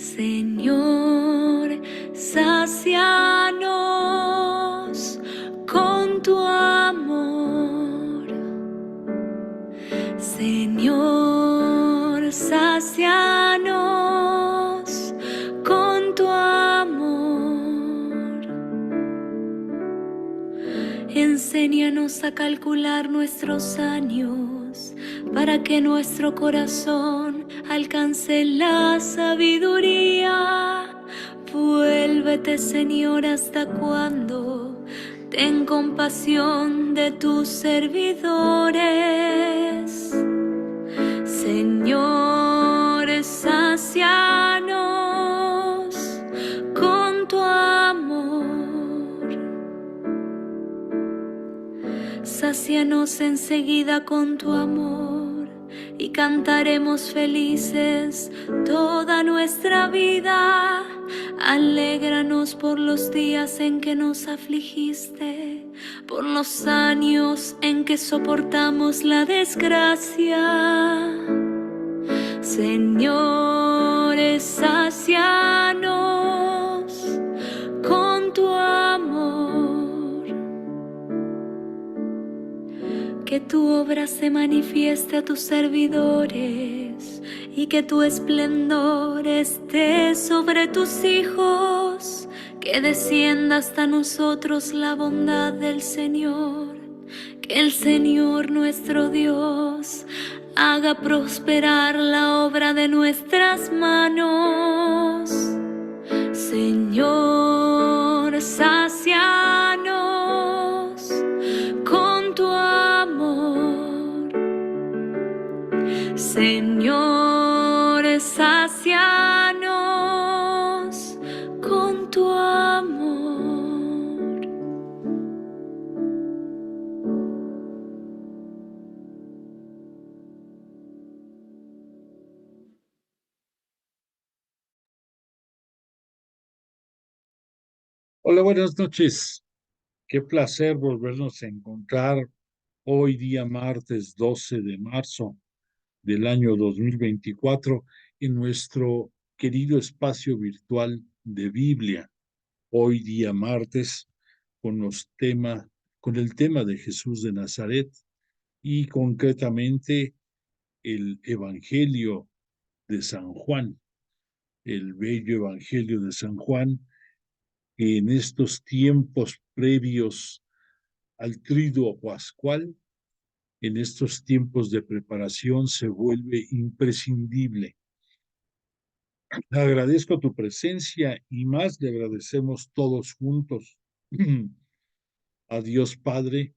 Señor, sácianos con tu amor. Señor, sácianos con tu amor. Enséñanos a calcular nuestros años para que nuestro corazón alcance la sabiduría. Vuélvete, Señor, ¿hasta cuándo? Ten compasión de tus servidores. Señor, sácianos con tu amor. Sácianos enseguida con tu amor y cantaremos felices toda nuestra vida. Alégranos por los días en que nos afligiste, por los años en que soportamos la desgracia. Señor, sácianos con tu amor. Que tu obra se manifieste a tus servidores y que tu esplendor esté sobre tus hijos. Que descienda hasta nosotros la bondad del Señor. Que el Señor nuestro Dios haga prosperar la obra de nuestras manos. Señor, sácianos con tu amor. Señor, sácianos con tu amor. Hola, buenas noches. Qué placer volvernos a encontrar hoy día martes 12 de marzo del año 2024 en nuestro querido espacio virtual de Biblia. Hoy día martes con el tema de Jesús de Nazaret y concretamente el Evangelio de San Juan, el bello Evangelio de San Juan, que en estos tiempos previos al triduo pascual, en estos tiempos de preparación se vuelve imprescindible. Agradezco tu presencia y más le agradecemos todos juntos a Dios Padre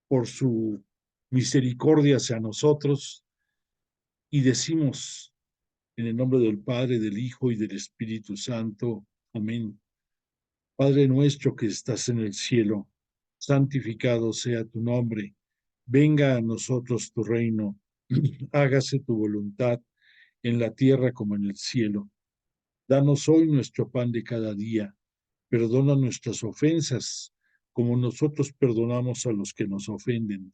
por su misericordia hacia nosotros y decimos en el nombre del Padre, del Hijo y del Espíritu Santo. Amén. Padre nuestro que estás en el cielo, santificado sea tu nombre. Venga a nosotros tu reino. Hágase tu voluntad en la tierra como en el cielo. Danos hoy nuestro pan de cada día. Perdona nuestras ofensas, como nosotros perdonamos a los que nos ofenden.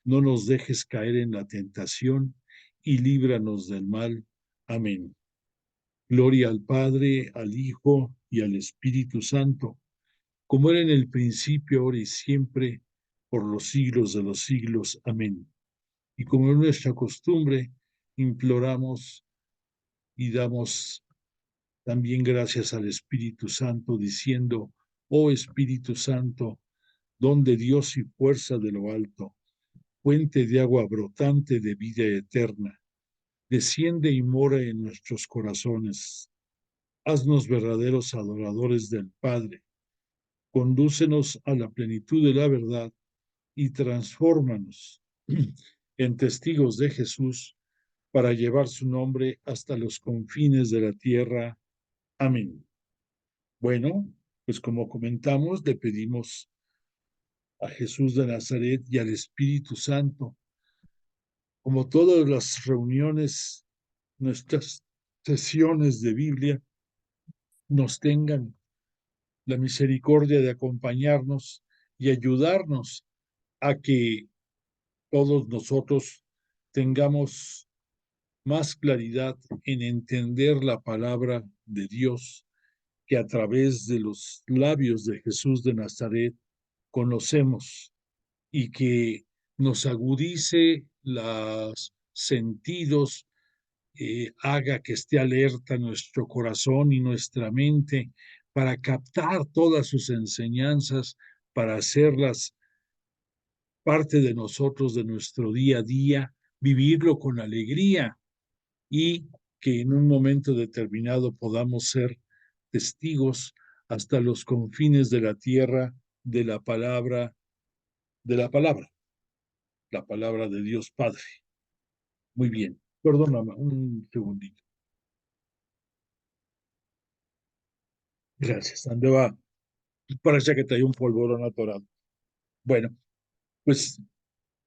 No nos dejes caer en la tentación y líbranos del mal. Amén. Gloria al Padre, al Hijo y al Espíritu Santo, como era en el principio, ahora y siempre, por los siglos de los siglos. Amén. Y como es nuestra costumbre, imploramos y damos también gracias al Espíritu Santo, diciendo: oh Espíritu Santo, don de Dios y fuerza de lo alto, fuente de agua brotante de vida eterna, desciende y mora en nuestros corazones. Haznos verdaderos adoradores del Padre. Condúcenos a la plenitud de la verdad y transfórmanos en testigos de Jesús para llevar su nombre hasta los confines de la tierra. Amén. Bueno, pues como comentamos, le pedimos a Jesús de Nazaret y al Espíritu Santo, como todas las reuniones, nuestras sesiones de Biblia, nos tengan la misericordia de acompañarnos y ayudarnos a que todos nosotros tengamos más claridad en entender la palabra de Dios que a través de los labios de Jesús de Nazaret conocemos y que nos agudice los sentidos, haga que esté alerta nuestro corazón y nuestra mente para captar todas sus enseñanzas, para hacerlas parte de nosotros, de nuestro día a día, vivirlo con alegría y que en un momento determinado podamos ser testigos hasta los confines de la tierra de la palabra de Dios Padre. Muy bien, perdóname un segundito. Gracias, andaba, parece que traía un polvorón atorado. Bueno, pues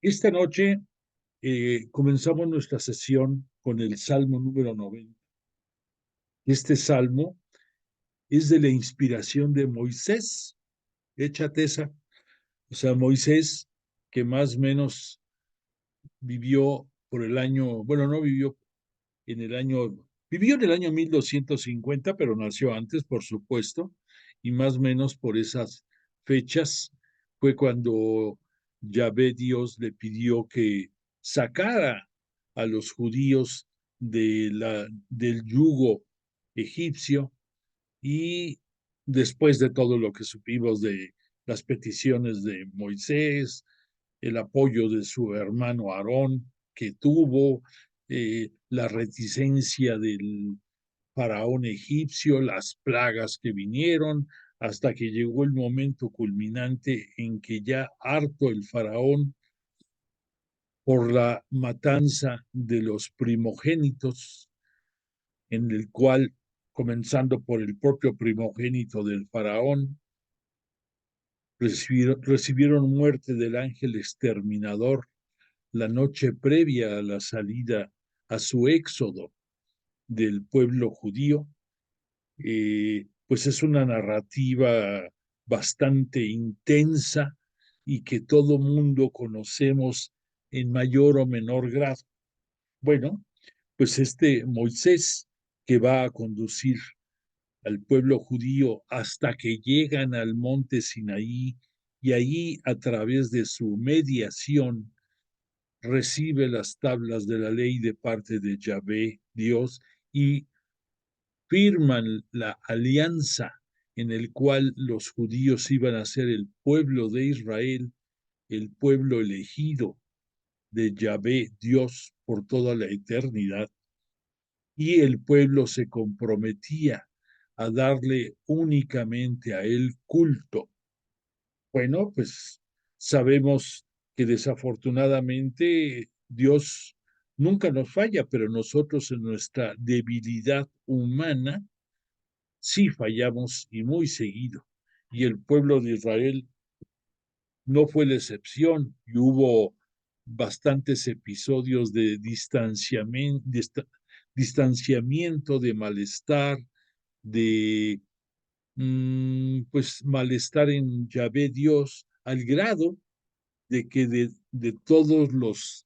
esta noche comenzamos nuestra sesión con el Salmo número 90. Este salmo es de la inspiración de Moisés. Échate esa. O sea, Moisés, que más o menos vivió por el año, bueno, no vivió en el año, vivió en el año 1250, pero nació antes, por supuesto, y más o menos por esas fechas fue cuando Yahvé Dios le pidió que sacara a los judíos del yugo egipcio y después de todo lo que supimos de las peticiones de Moisés, el apoyo de su hermano Aarón que tuvo, la reticencia del faraón egipcio, las plagas que vinieron, hasta que llegó el momento culminante en que ya harto el faraón por la matanza de los primogénitos, en el cual, comenzando por el propio primogénito del faraón, recibieron muerte del ángel exterminador la noche previa a la salida, a su éxodo del pueblo judío. Pues es una narrativa bastante intensa y que todo mundo conocemos en mayor o menor grado. Bueno, pues este Moisés que va a conducir al pueblo judío hasta que llegan al monte Sinaí y ahí a través de su mediación recibe las tablas de la ley de parte de Yahvé, Dios, y firman la alianza en el cual los judíos iban a ser el pueblo de Israel, el pueblo elegido de Yahvé, Dios, por toda la eternidad, y el pueblo se comprometía a darle únicamente a él culto. Bueno, pues sabemos que desafortunadamente Dios nunca nos falla, pero nosotros en nuestra debilidad humana sí fallamos y muy seguido. Y el pueblo de Israel no fue la excepción y hubo bastantes episodios de distanciamiento, de malestar, de pues malestar en Yahvé Dios, al grado de que de todos los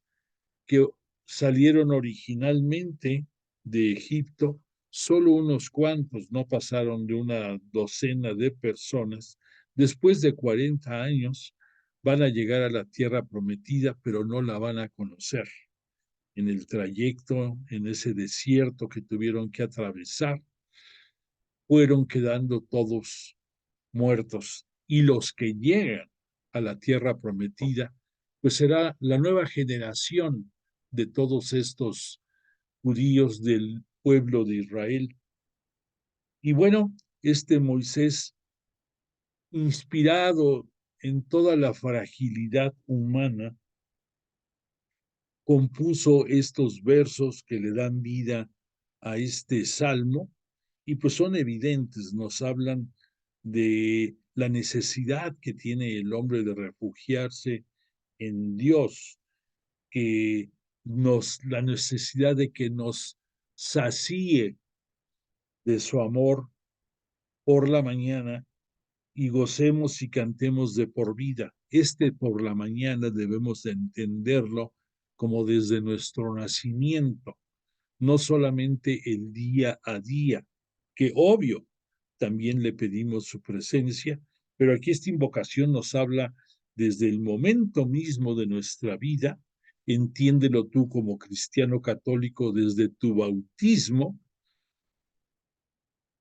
que salieron originalmente de Egipto, solo unos cuantos, no pasaron de una docena de personas, después de 40 años van a llegar a la tierra prometida, pero no la van a conocer. En el trayecto, en ese desierto que tuvieron que atravesar, fueron quedando todos muertos. Y los que llegan a la tierra prometida, pues será la nueva generación de todos estos judíos del pueblo de Israel. Y bueno, este Moisés, inspirado en toda la fragilidad humana, compuso estos versos que le dan vida a este salmo y pues son evidentes, nos hablan de la necesidad que tiene el hombre de refugiarse en Dios, que la necesidad de que nos sacie de su amor por la mañana y gocemos y cantemos de por vida. Este por la mañana debemos de entenderlo como desde nuestro nacimiento, no solamente el día a día, que obvio, también le pedimos su presencia, pero aquí esta invocación nos habla desde el momento mismo de nuestra vida. Entiéndelo tú como cristiano católico desde tu bautismo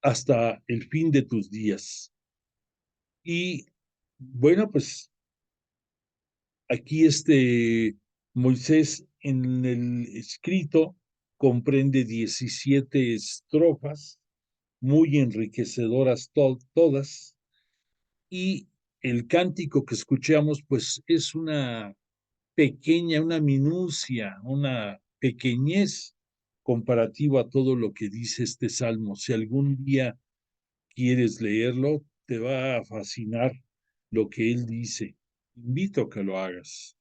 hasta el fin de tus días. Y bueno, pues aquí Moisés en el escrito comprende 17 estrofas, muy enriquecedoras todas, y el cántico que escuchamos pues es una pequeña, una minucia, una pequeñez comparativa a todo lo que dice este salmo. Si algún día quieres leerlo, te va a fascinar lo que él dice. Invito a que lo hagas.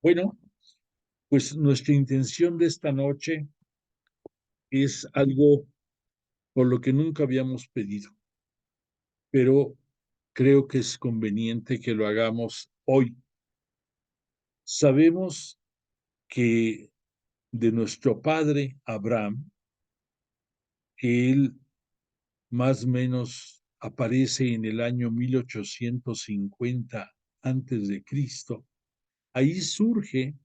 Bueno, pues nuestra intención de esta noche es algo por lo que nunca habíamos pedido, pero creo que es conveniente que lo hagamos hoy. Sabemos que de nuestro padre Abraham, que él más o menos aparece en el año 1850 antes de Cristo, ahí surge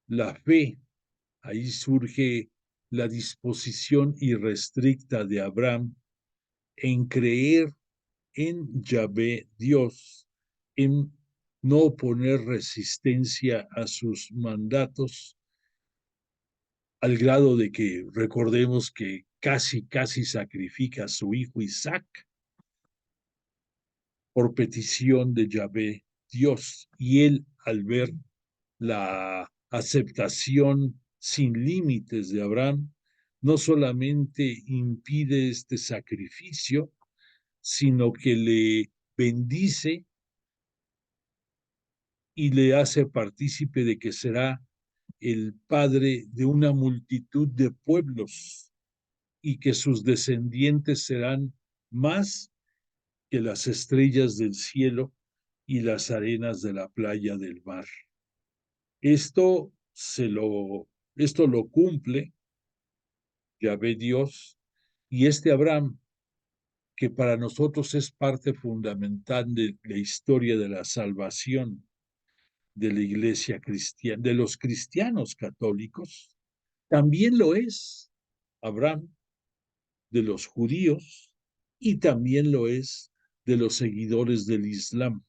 la fe, ahí surge la disposición irrestricta de Abraham en creer en Yahvé Dios, en no poner resistencia a sus mandatos, al grado de que recordemos que casi sacrifica a su hijo Isaac por petición de Yahvé Dios. Y él, al ver la aceptación sin límites de Abraham, no solamente impide este sacrificio, sino que le bendice y le hace partícipe de que será el padre de una multitud de pueblos y que sus descendientes serán más que las estrellas del cielo y las arenas de la playa del mar. Esto esto lo cumple Yahvé Dios, y este Abraham, que para nosotros es parte fundamental de la historia de la salvación de la iglesia cristiana, de los cristianos católicos, también lo es Abraham de los judíos y también lo es de los seguidores del Islam.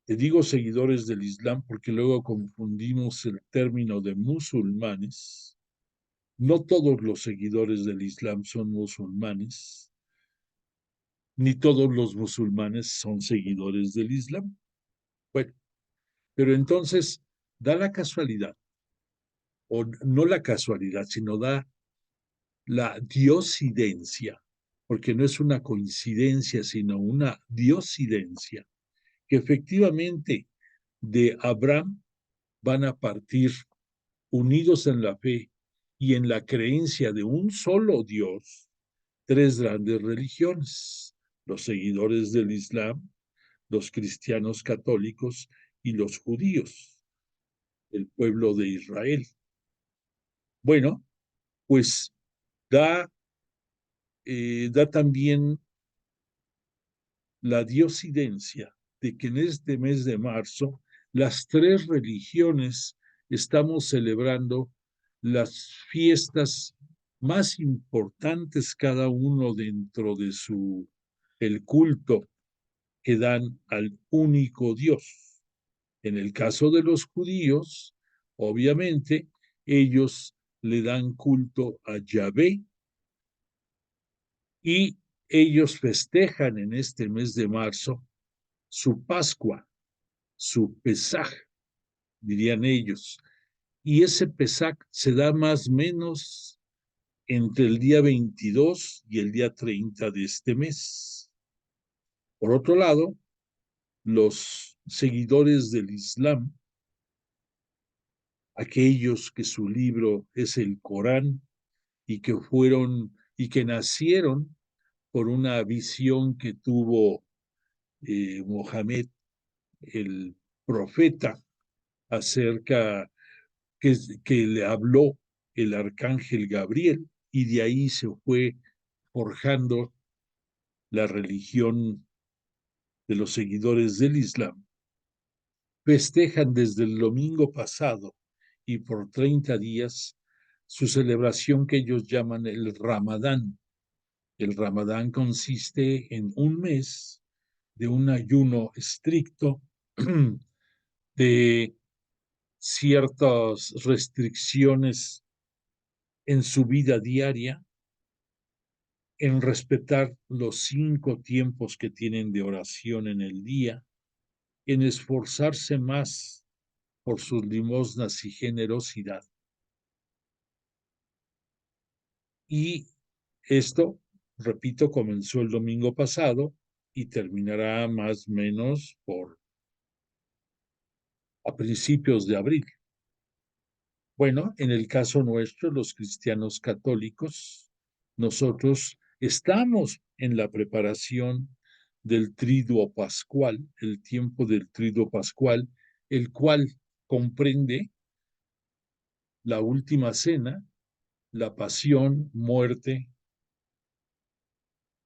Te digo seguidores del Islam porque luego confundimos el término de musulmanes. No todos los seguidores del Islam son musulmanes, ni todos los musulmanes son seguidores del Islam. Bueno, pero entonces da la casualidad, o no la casualidad, sino da la diosidencia, porque no es una coincidencia, sino una diosidencia, que efectivamente de Abraham van a partir unidos en la fe y en la creencia de un solo Dios, tres grandes religiones: los seguidores del Islam, los cristianos católicos y los judíos, el pueblo de Israel. Bueno, pues da, da también la diosidencia de que en este mes de marzo las tres religiones estamos celebrando las fiestas más importantes, cada uno dentro de el culto que dan al único Dios. En el caso de los judíos, obviamente, ellos le dan culto a Yahvé y ellos festejan en este mes de marzo su Pascua, su Pesaj, dirían ellos. Y ese Pesaj se da más o menos entre el día 22 y el día 30 de este mes. Por otro lado, los seguidores del Islam, aquellos que su libro es el Corán y que nacieron por una visión que tuvo Mohammed, el profeta, acerca que le habló el arcángel Gabriel, y de ahí se fue forjando la religión de los seguidores del Islam. Festejan desde el domingo pasado y por 30 días su celebración que ellos llaman el Ramadán. El Ramadán consiste en un mes de un ayuno estricto, de ciertas restricciones en su vida diaria, en respetar los 5 tiempos que tienen de oración en el día, en esforzarse más por sus limosnas y generosidad. Y esto, repito, comenzó el domingo pasado y terminará más o menos a principios de abril. Bueno, en el caso nuestro, los cristianos católicos, nosotros estamos en la preparación del Triduo Pascual, el tiempo del Triduo Pascual, el cual comprende la última cena, la pasión, muerte,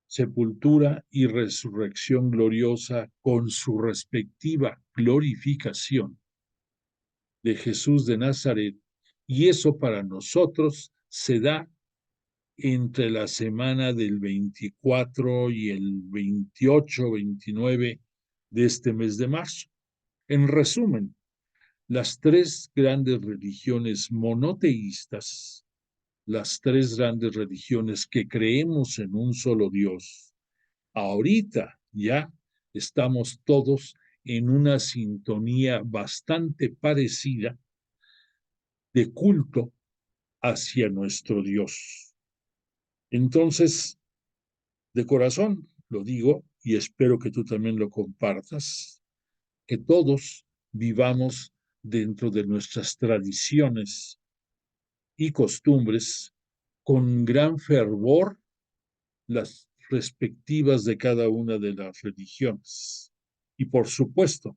sepultura y resurrección gloriosa con su respectiva glorificación de Jesús de Nazaret. Y eso para nosotros se da entre la semana del 24 y el 28, 29 de este mes de marzo. En resumen, las tres grandes religiones monoteístas, las tres grandes religiones que creemos en un solo Dios, ahorita ya estamos todos en una sintonía bastante parecida de culto hacia nuestro Dios. Entonces, de corazón lo digo y espero que tú también lo compartas, que todos vivamos dentro de nuestras tradiciones y costumbres con gran fervor las respectivas de cada una de las religiones. Y por supuesto,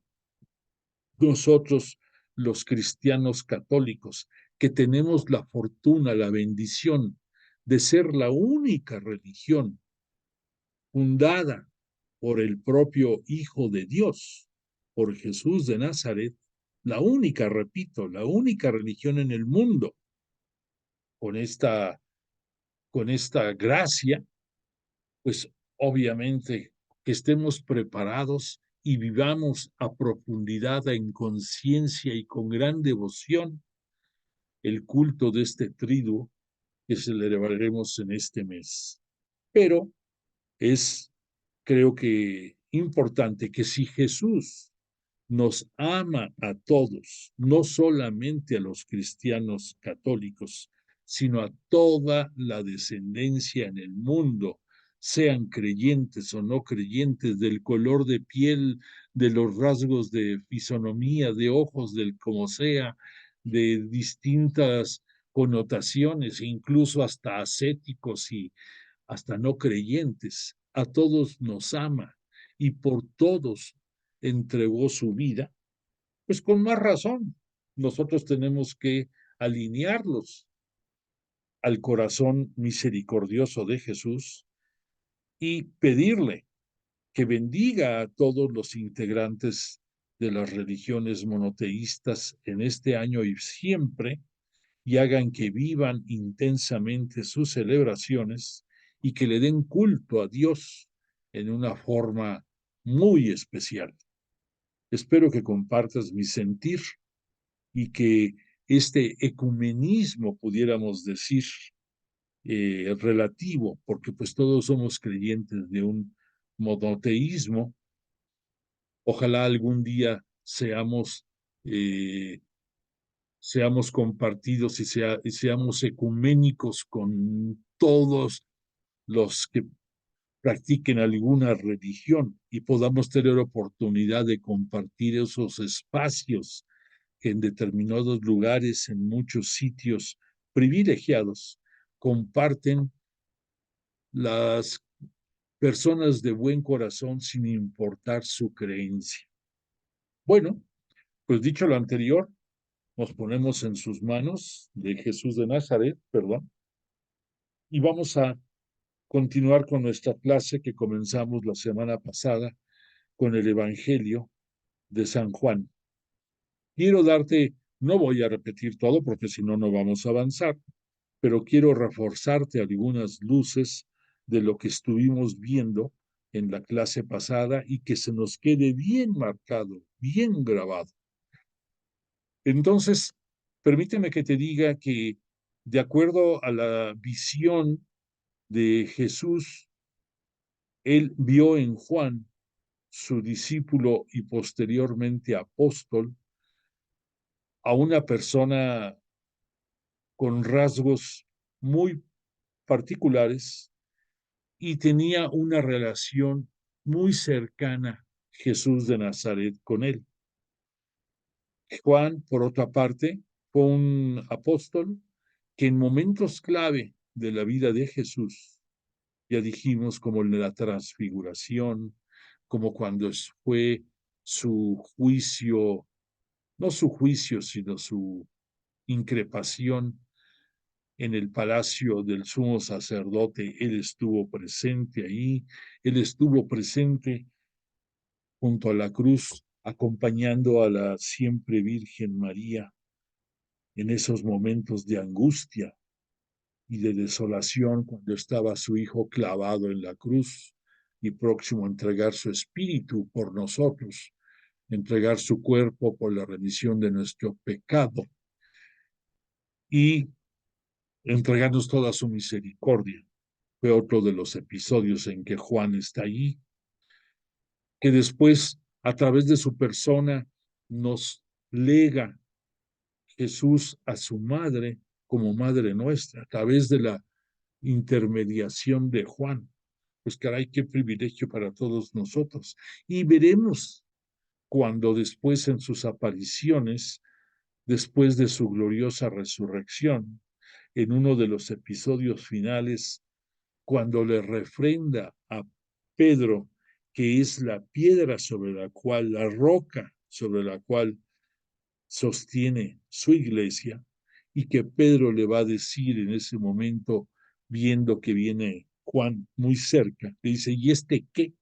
nosotros los cristianos católicos, que tenemos la fortuna, la bendición de ser la única religión fundada por el propio Hijo de Dios, por Jesús de Nazaret, la única, repito, la única religión en el mundo con esta gracia, pues obviamente que estemos preparados y vivamos a profundidad, en conciencia y con gran devoción el culto de este triduo que celebraremos en este mes. Pero es, creo que, importante que si Jesús nos ama a todos, no solamente a los cristianos católicos, sino a toda la descendencia en el mundo, sean creyentes o no creyentes, del color de piel, de los rasgos de fisonomía, de ojos, del como sea, de distintas connotaciones, incluso hasta ascéticos y hasta no creyentes. A todos nos ama y por todos entregó su vida, pues con más razón nosotros tenemos que alinearlos al corazón misericordioso de Jesús y pedirle que bendiga a todos los integrantes de las religiones monoteístas en este año y siempre, y hagan que vivan intensamente sus celebraciones y que le den culto a Dios en una forma muy especial. Espero que compartas mi sentir y que este ecumenismo, pudiéramos decir, relativo, porque pues todos somos creyentes de un monoteísmo, ojalá algún día seamos compartidos y seamos ecuménicos con todos los que practiquen alguna religión y podamos tener oportunidad de compartir esos espacios que en determinados lugares, en muchos sitios privilegiados, comparten las personas de buen corazón sin importar su creencia. Bueno, pues dicho lo anterior, Nos ponemos en sus manos de Jesús de Nazaret, perdón, y vamos a continuar con nuestra clase que comenzamos la semana pasada con el Evangelio de San Juan. Quiero darte, no voy a repetir todo porque si no, no vamos a avanzar, pero quiero reforzarte algunas luces de lo que estuvimos viendo en la clase pasada y que se nos quede bien marcado, bien grabado. Entonces, permíteme que te diga que de acuerdo a la visión de Jesús, él vio en Juan, su discípulo y posteriormente apóstol, a una persona con rasgos muy particulares y tenía una relación muy cercana Jesús de Nazaret con él. Juan, por otra parte, fue un apóstol que en momentos clave de la vida de Jesús, ya dijimos como en la transfiguración, como cuando fue su juicio, no su juicio, sino su increpación en el palacio del sumo sacerdote, él estuvo presente ahí, él estuvo presente junto a la cruz, acompañando a la siempre Virgen María en esos momentos de angustia y de desolación cuando estaba su hijo clavado en la cruz y próximo a entregar su espíritu por nosotros, entregar su cuerpo por la remisión de nuestro pecado y entregarnos toda su misericordia. Fue otro de los episodios en que Juan está allí, que después, a través de su persona, nos lega Jesús a su madre como madre nuestra, a través de la intermediación de Juan. Pues caray, qué privilegio para todos nosotros. Y veremos cuando después en sus apariciones, después de su gloriosa resurrección, en uno de los episodios finales, cuando le refrenda a Pedro que es la piedra sobre la cual, la roca sobre la cual sostiene su iglesia, y que Pedro le va a decir en ese momento, viendo que viene Juan muy cerca, le dice, ¿y este qué?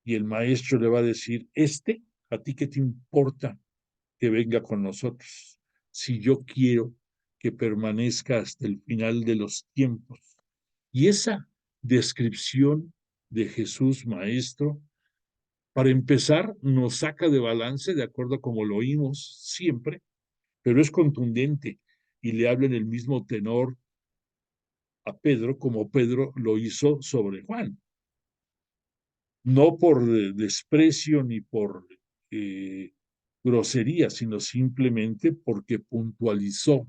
Y el maestro le va a decir, ¿a ti qué te importa que venga con nosotros? Si yo quiero que permanezca hasta el final de los tiempos. Y esa descripción de Jesús Maestro, para empezar, nos saca de balance, de acuerdo a como lo oímos siempre, pero es contundente y le habla en el mismo tenor a Pedro como Pedro lo hizo sobre Juan. No por desprecio ni por grosería, sino simplemente porque puntualizó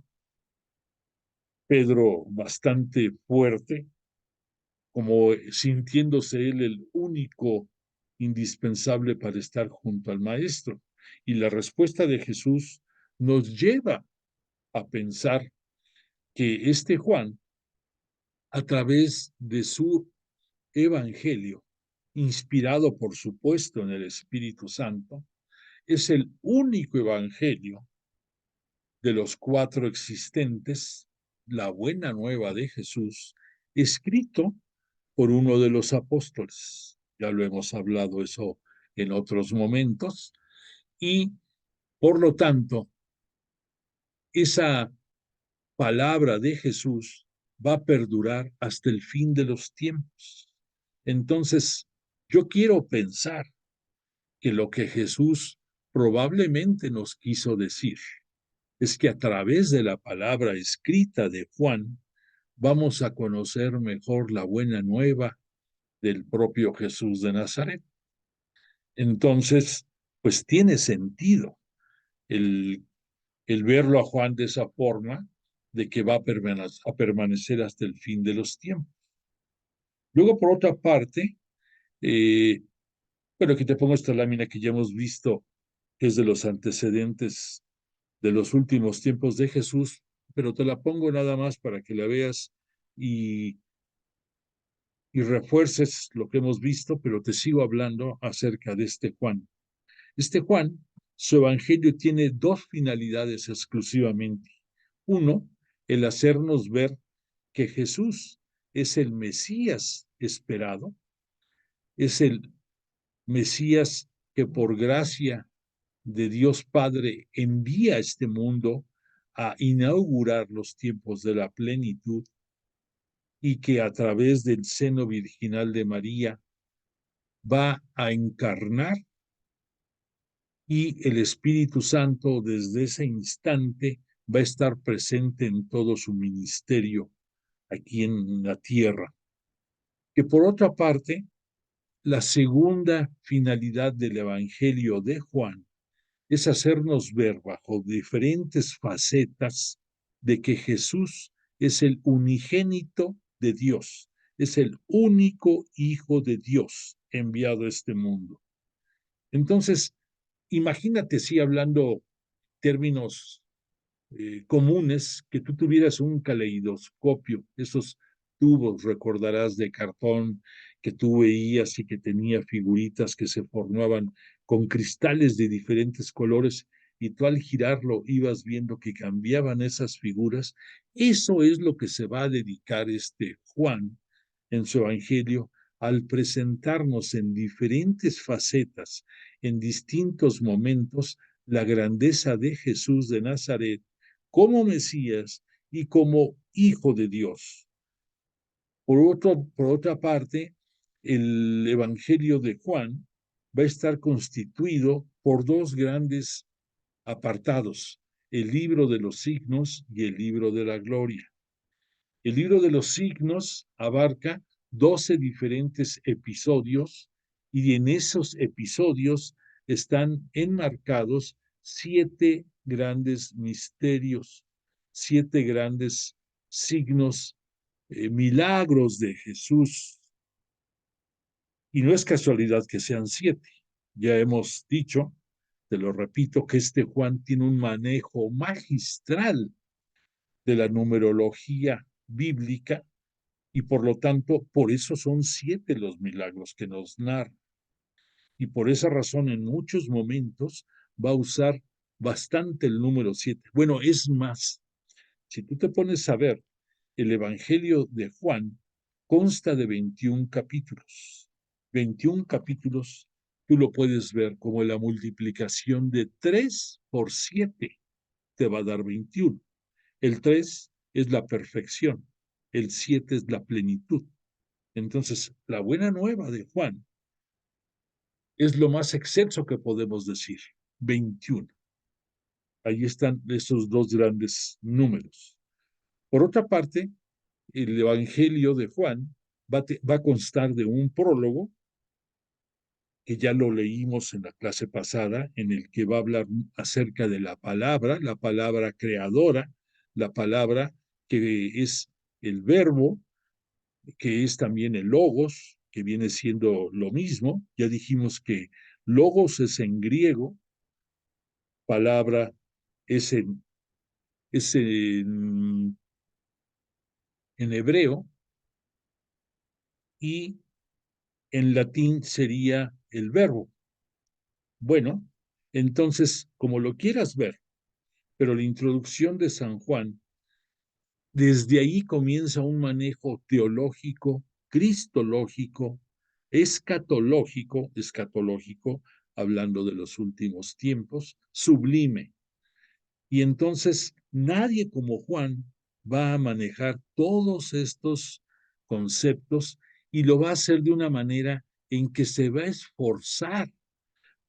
Pedro bastante fuerte, como sintiéndose él el único indispensable para estar junto al Maestro. Y la respuesta de Jesús nos lleva a pensar que este Juan, a través de su evangelio, inspirado por supuesto en el Espíritu Santo, es el único evangelio de los 4 existentes, la buena nueva de Jesús, escrito por uno de los apóstoles. Ya lo hemos hablado eso en otros momentos. Y por lo tanto, esa palabra de Jesús va a perdurar hasta el fin de los tiempos. Entonces, yo quiero pensar que lo que Jesús probablemente nos quiso decir es que a través de la palabra escrita de Juan vamos a conocer mejor la buena nueva del propio Jesús de Nazaret. Entonces, pues tiene sentido el, el verlo a Juan de esa forma, de que va a permanecer hasta el fin de los tiempos. Luego, por otra parte, bueno, aquí te pongo esta lámina que ya hemos visto, que es de los antecedentes de los últimos tiempos de Jesús, pero te la pongo nada más para que la veas y, y refuerces lo que hemos visto, pero te sigo hablando acerca de este Juan. Este Juan Su evangelio tiene dos finalidades exclusivamente. Uno, el hacernos ver que Jesús es el Mesías esperado, es el Mesías que por gracia de Dios Padre envía a este mundo a inaugurar los tiempos de la plenitud y que a través del seno virginal de María va a encarnar y el Espíritu Santo desde ese instante va a estar presente en todo su ministerio aquí en la tierra. Que por otra parte, la segunda finalidad del Evangelio de Juan es hacernos ver bajo diferentes facetas de que Jesús es el unigénito de Dios, es el único Hijo de Dios enviado a este mundo. Entonces, imagínate si hablando términos comunes, que tú tuvieras un caleidoscopio, esos tubos, recordarás, de cartón que tú veías y que tenía figuritas que se formaban con cristales de diferentes colores y tú al girarlo ibas viendo que cambiaban esas figuras. Eso es lo que se va a dedicar este Juan en su evangelio al presentarnos en diferentes facetas, en distintos momentos, la grandeza de Jesús de Nazaret como Mesías y como Hijo de Dios. Por otra parte, el Evangelio de Juan va a estar constituido por dos grandes apartados, el libro de los signos y el libro de la gloria. El libro de los signos abarca 12 diferentes episodios y en esos episodios están enmarcados 7 grandes misterios, 7 grandes signos, milagros de Jesús. Y no es casualidad que sean 7. Ya hemos dicho, te lo repito, que este Juan tiene un manejo magistral de la numerología bíblica y por lo tanto, por eso son 7 los milagros que nos narran. Y por esa razón, en muchos momentos va a usar bastante el número 7. Bueno, es más, si tú te pones a ver, el Evangelio de Juan consta de 21 capítulos. 21 capítulos, tú lo puedes ver como la multiplicación de 3 por 7 te va a dar 21. El 3 es la perfección, el 7 es la plenitud. Entonces, la buena nueva de Juan es lo más excelso que podemos decir, 21. Ahí están esos dos grandes números. Por otra parte, el Evangelio de Juan va a constar de un prólogo, que ya lo leímos en la clase pasada, en el que va a hablar acerca de la palabra creadora, la palabra que es el verbo, que es también el logos, que viene siendo lo mismo. Ya dijimos que logos es en griego, palabra es en hebreo y en latín sería el verbo. Bueno, entonces, como lo quieras ver, pero la introducción de San Juan, desde ahí comienza un manejo teológico, cristológico, escatológico, hablando de los últimos tiempos, sublime. Y entonces nadie como Juan va a manejar todos estos conceptos y lo va a hacer de una manera en que se va a esforzar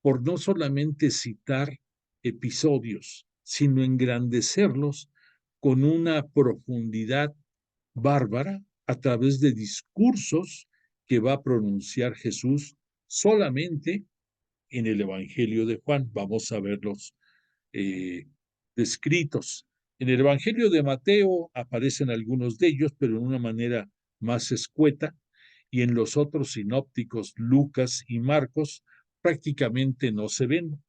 por no solamente citar episodios, sino engrandecerlos con una profundidad bárbara a través de discursos que va a pronunciar Jesús solamente en el Evangelio de Juan. Vamos a verlos descritos. En el Evangelio de Mateo aparecen algunos de ellos, pero en una manera más escueta, y en los otros sinópticos, Lucas y Marcos, prácticamente no se ven.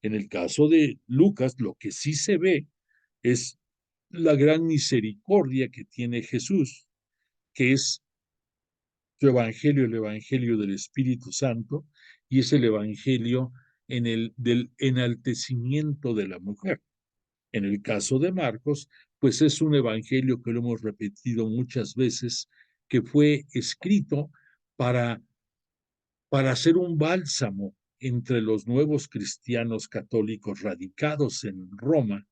En el caso de Lucas, lo que sí se ve es la gran misericordia que tiene Jesús, que es su evangelio, el evangelio del Espíritu Santo, y es el evangelio del enaltecimiento de la mujer. En el caso de Marcos, pues es un evangelio que lo hemos repetido muchas veces, que fue escrito para, para hacer un bálsamo entre los nuevos cristianos católicos radicados en Roma,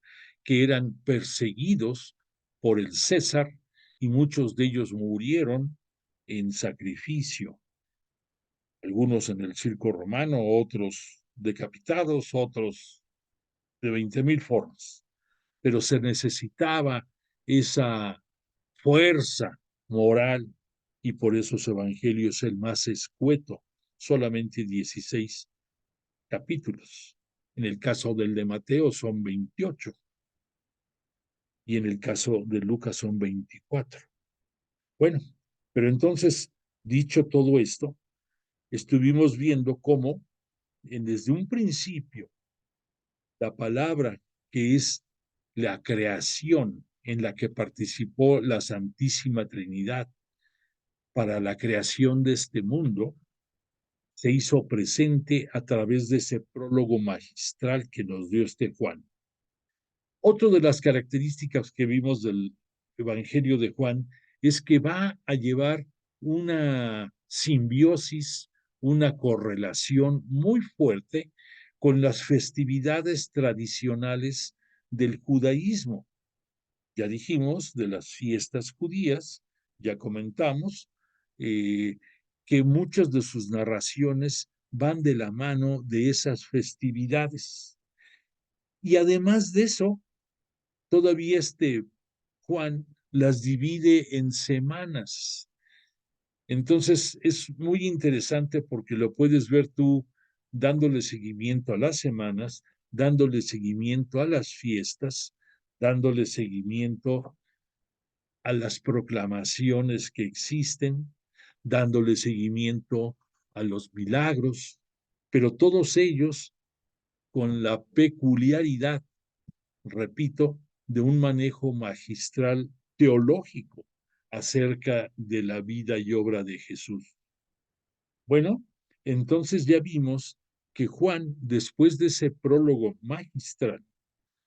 que eran perseguidos por el César y muchos de ellos murieron en sacrificio, algunos en el circo romano, otros decapitados, otros de 20,000 formas. Pero se necesitaba esa fuerza moral y por eso su evangelio es el más escueto, solamente 16 capítulos. En el caso del de Mateo son 28 y en el caso de Lucas son 24. Bueno, pero entonces, dicho todo esto, estuvimos viendo cómo desde un principio la palabra que es la creación en la que participó la Santísima Trinidad para la creación de este mundo, se hizo presente a través de ese prólogo magistral que nos dio este Juan. Otra de las características que vimos del Evangelio de Juan es que va a llevar una simbiosis, una correlación muy fuerte con las festividades tradicionales del judaísmo. Ya dijimos de las fiestas judías, ya comentamos que muchas de sus narraciones van de la mano de esas festividades. Y además de eso, todavía Juan las divide en semanas. Entonces es muy interesante porque lo puedes ver tú dándole seguimiento a las semanas, dándole seguimiento a las fiestas, dándole seguimiento a las proclamaciones que existen, dándole seguimiento a los milagros, pero todos ellos con la peculiaridad, repito, de un manejo magistral teológico acerca de la vida y obra de Jesús. Bueno, entonces ya vimos que Juan, después de ese prólogo magistral,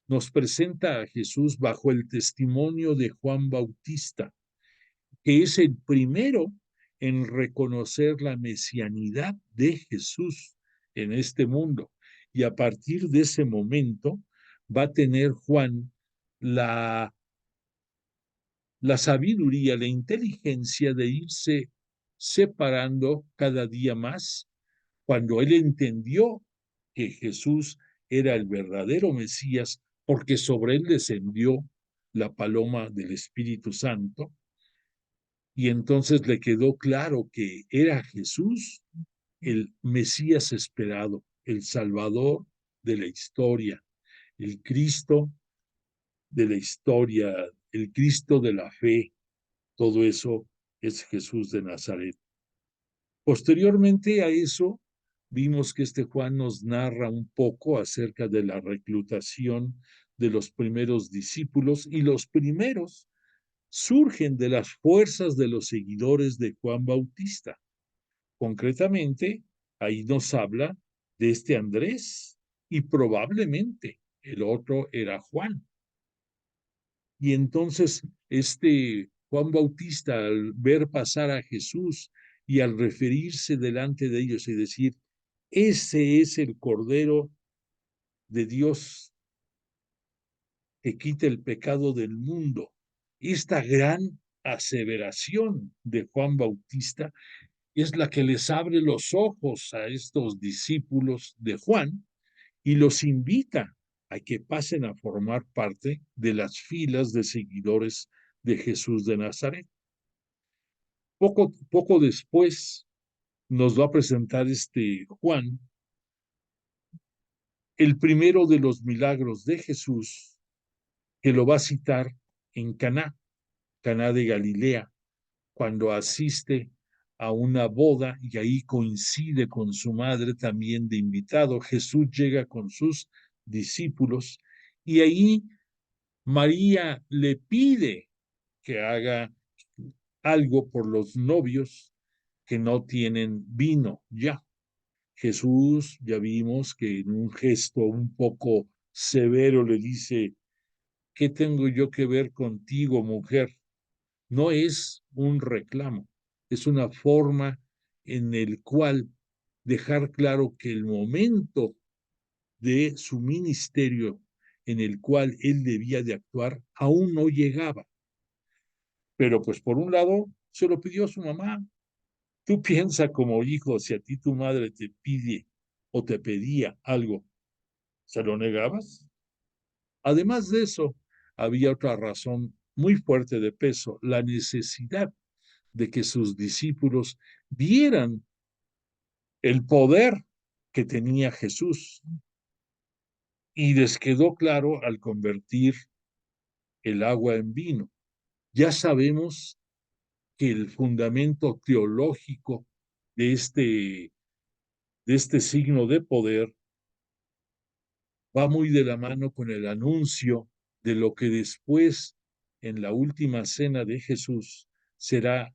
nos presenta a Jesús bajo el testimonio de Juan Bautista, que es el primero en reconocer la mesianidad de Jesús en este mundo. Y a partir de ese momento va a tener Juan la sabiduría, la inteligencia de irse separando cada día más cuando él entendió que Jesús era el verdadero Mesías, porque sobre él descendió la paloma del Espíritu Santo, y entonces le quedó claro que era Jesús el Mesías esperado, el Salvador de la historia, el Cristo de la historia, el Cristo de la fe. Todo eso es Jesús de Nazaret. Posteriormente a eso, vimos que Juan nos narra un poco acerca de la reclutación de los primeros discípulos, y los primeros surgen de las fuerzas de los seguidores de Juan Bautista. Concretamente, ahí nos habla de Andrés, y probablemente el otro era Juan. Y entonces Juan Bautista, al ver pasar a Jesús y al referirse delante de ellos y decir, ese es el Cordero de Dios que quita el pecado del mundo. Esta gran aseveración de Juan Bautista es la que les abre los ojos a estos discípulos de Juan y los invita a que pasen a formar parte de las filas de seguidores de Jesús de Nazaret. Poco después nos va a presentar Juan el primero de los milagros de Jesús, que lo va a citar en Caná de Galilea, cuando asiste a una boda y ahí coincide con su madre también de invitado. Jesús llega con sus discípulos y ahí María le pide que haga algo por los novios que no tienen vino ya. Jesús, ya vimos que en un gesto un poco severo le dice, ¿qué tengo yo que ver contigo, mujer? No es un reclamo, es una forma en el cual dejar claro que el momento de su ministerio en el cual él debía de actuar aún no llegaba. Pero pues por un lado se lo pidió a su mamá. Tú piensa como hijo, si a ti tu madre te pide o te pedía algo, ¿se lo negabas? Además de eso, había otra razón muy fuerte de peso, la necesidad de que sus discípulos vieran el poder que tenía Jesús. Y les quedó claro al convertir el agua en vino. Ya sabemos que el fundamento teológico de este signo de poder va muy de la mano con el anuncio de lo que después, en la última cena de Jesús, será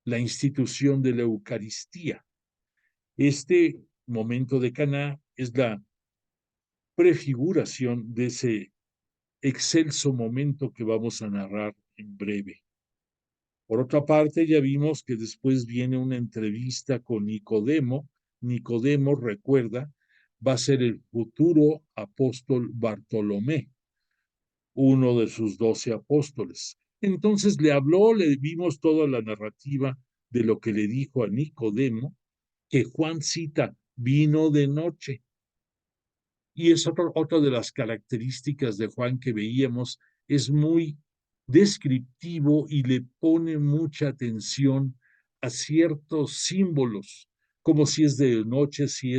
la institución de la Eucaristía. Este momento de Caná es la prefiguración de ese excelso momento que vamos a narrar en breve. Por otra parte, ya vimos que después viene una entrevista con Nicodemo. Nicodemo, recuerda, va a ser el futuro apóstol Bartolomé, uno de sus 12 apóstoles. Entonces le habló, le vimos toda la narrativa de lo que le dijo a Nicodemo, que Juan cita, vino de noche. Y es otra de las características de Juan que veíamos, es muy descriptivo y le pone mucha atención a ciertos símbolos, como si es de noche, si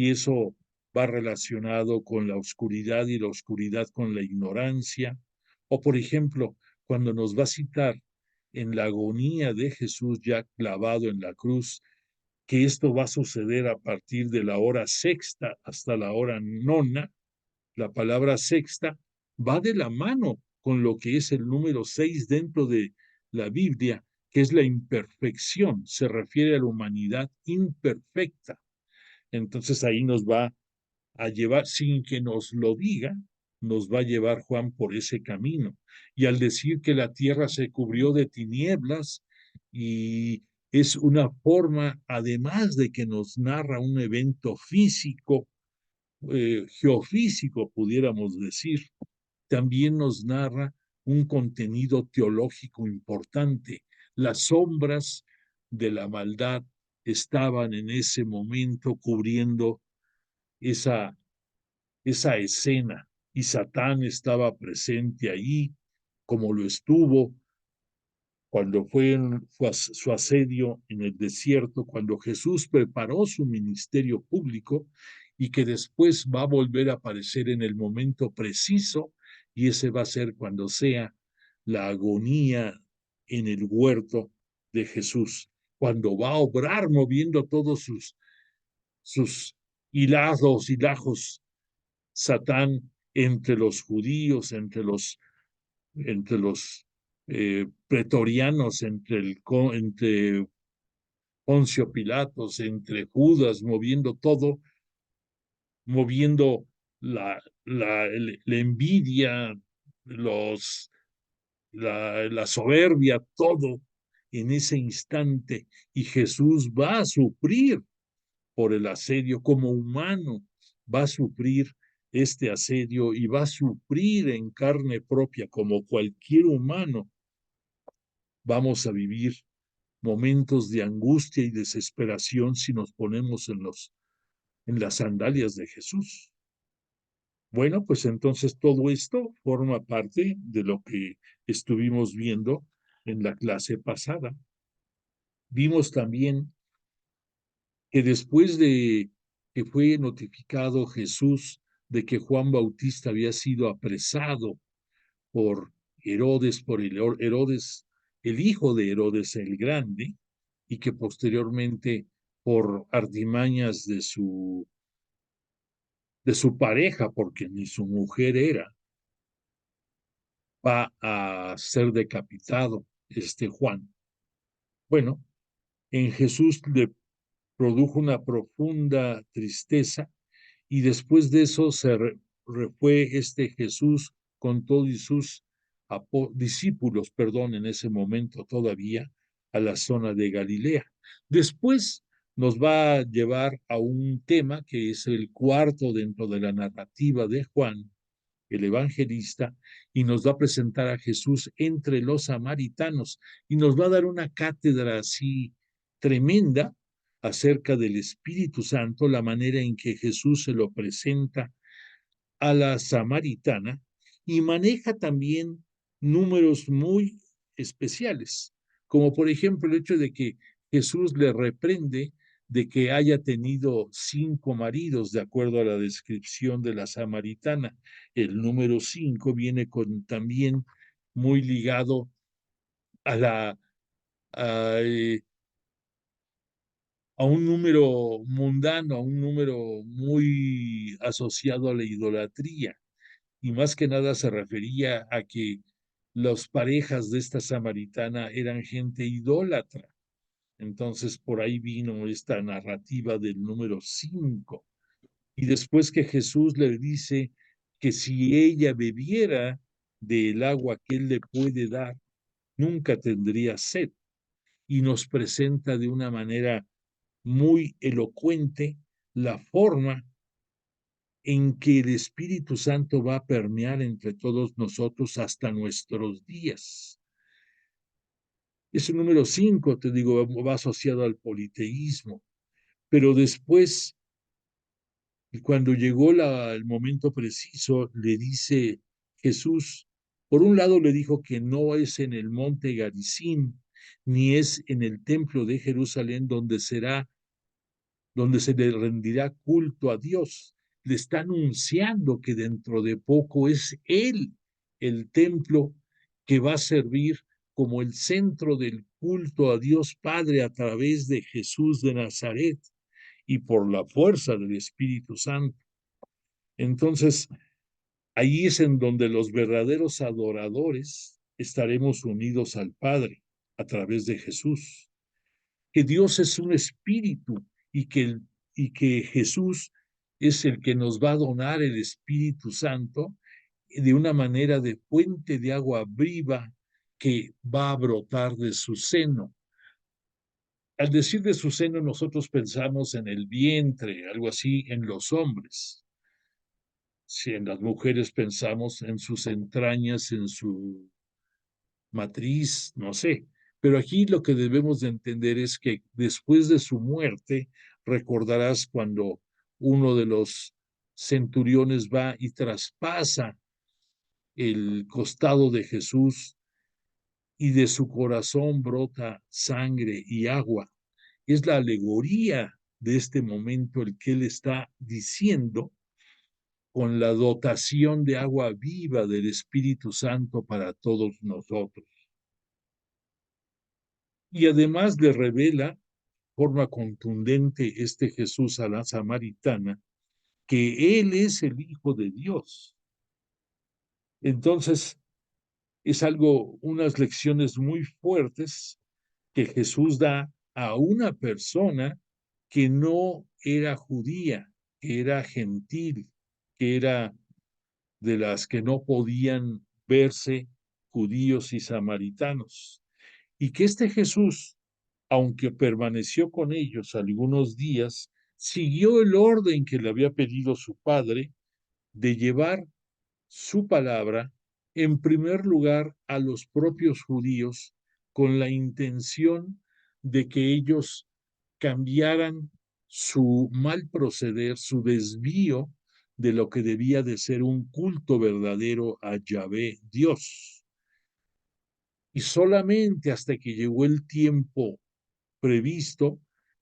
eso va relacionado con la oscuridad y la oscuridad con la ignorancia, o por ejemplo, cuando nos va a citar en la agonía de Jesús ya clavado en la cruz, que esto va a suceder a partir de la hora sexta hasta la hora nona. La palabra sexta va de la mano con lo que es el número 6 dentro de la Biblia, que es la imperfección, se refiere a la humanidad imperfecta. Entonces ahí nos va a llevar, sin que nos lo diga, nos va a llevar Juan por ese camino. Y al decir que la tierra se cubrió de tinieblas, y es una forma, además de que nos narra un evento físico, geofísico, pudiéramos decir, también nos narra un contenido teológico importante. Las sombras de la maldad estaban en ese momento cubriendo esa escena, y Satán estaba presente ahí, como lo estuvo cuando fue su asedio en el desierto, cuando Jesús preparó su ministerio público, y que después va a volver a aparecer en el momento preciso, y ese va a ser cuando sea la agonía en el huerto de Jesús, cuando va a obrar moviendo todos sus hilajos Satán entre los judíos, entre los pretorianos, entre Poncio Pilatos, entre Judas, moviendo todo, moviendo la envidia, la soberbia, todo en ese instante. Y Jesús va a sufrir por el asedio como humano, va a sufrir este asedio y va a sufrir en carne propia como cualquier humano. Vamos a vivir momentos de angustia y desesperación si nos ponemos en las sandalias de Jesús. Bueno, pues entonces todo esto forma parte de lo que estuvimos viendo en la clase pasada. Vimos también que después de que fue notificado Jesús de que Juan Bautista había sido apresado por Herodes, Herodes, el hijo de Herodes el Grande, y que posteriormente por artimañas de su pareja, porque ni su mujer era, va a ser decapitado este Juan. Bueno, en Jesús le produjo una profunda tristeza y después de eso fue Jesús con todos sus discípulos, perdón, en ese momento todavía, a la zona de Galilea. Después nos va a llevar a un tema que es el cuarto dentro de la narrativa de Juan, el evangelista, y nos va a presentar a Jesús entre los samaritanos y nos va a dar una cátedra así tremenda acerca del Espíritu Santo, la manera en que Jesús se lo presenta a la samaritana y maneja también números muy especiales, como por ejemplo el hecho de que Jesús le reprende de que haya tenido 5 maridos, de acuerdo a la descripción de la samaritana. El número 5 viene también muy ligado a la a, a un número mundano, a un número muy asociado a la idolatría. Y más que nada se refería a que las parejas de esta samaritana eran gente idólatra. Entonces por ahí vino esta narrativa del número 5. Y después que Jesús le dice que si ella bebiera del agua que él le puede dar, nunca tendría sed. Y nos presenta de una manera muy elocuente la forma en que el Espíritu Santo va a permear entre todos nosotros hasta nuestros días. Ese número 5, te digo, va asociado al politeísmo, pero después, cuando llegó el momento preciso, le dice Jesús, por un lado le dijo que no es en el monte Garizim, ni es en el templo de Jerusalén donde se le rendirá culto a Dios. Le está anunciando que dentro de poco es Él el templo que va a servir como el centro del culto a Dios Padre a través de Jesús de Nazaret y por la fuerza del Espíritu Santo. Entonces, ahí es en donde los verdaderos adoradores estaremos unidos al Padre a través de Jesús. Que Dios es un espíritu y que Jesús es el que nos va a donar el Espíritu Santo de una manera de fuente de agua viva que va a brotar de su seno. Al decir de su seno, nosotros pensamos en el vientre, algo así, en los hombres. Si en las mujeres pensamos en sus entrañas, en su matriz, no sé. Pero aquí lo que debemos de entender es que después de su muerte, recordarás cuando uno de los centuriones va y traspasa el costado de Jesús y de su corazón brota sangre y agua. Es la alegoría de este momento el que él está diciendo con la dotación de agua viva del Espíritu Santo para todos nosotros. Y además le revela forma contundente Jesús a la samaritana que él es el Hijo de Dios. Entonces, es unas lecciones muy fuertes que Jesús da a una persona que no era judía, que era gentil, que era de las que no podían verse judíos y samaritanos. Y que Jesús, aunque permaneció con ellos algunos días, siguió el orden que le había pedido su padre de llevar su palabra en primer lugar a los propios judíos con la intención de que ellos cambiaran su mal proceder, su desvío de lo que debía de ser un culto verdadero a Yahvé Dios. Y solamente hasta que llegó el tiempo previsto,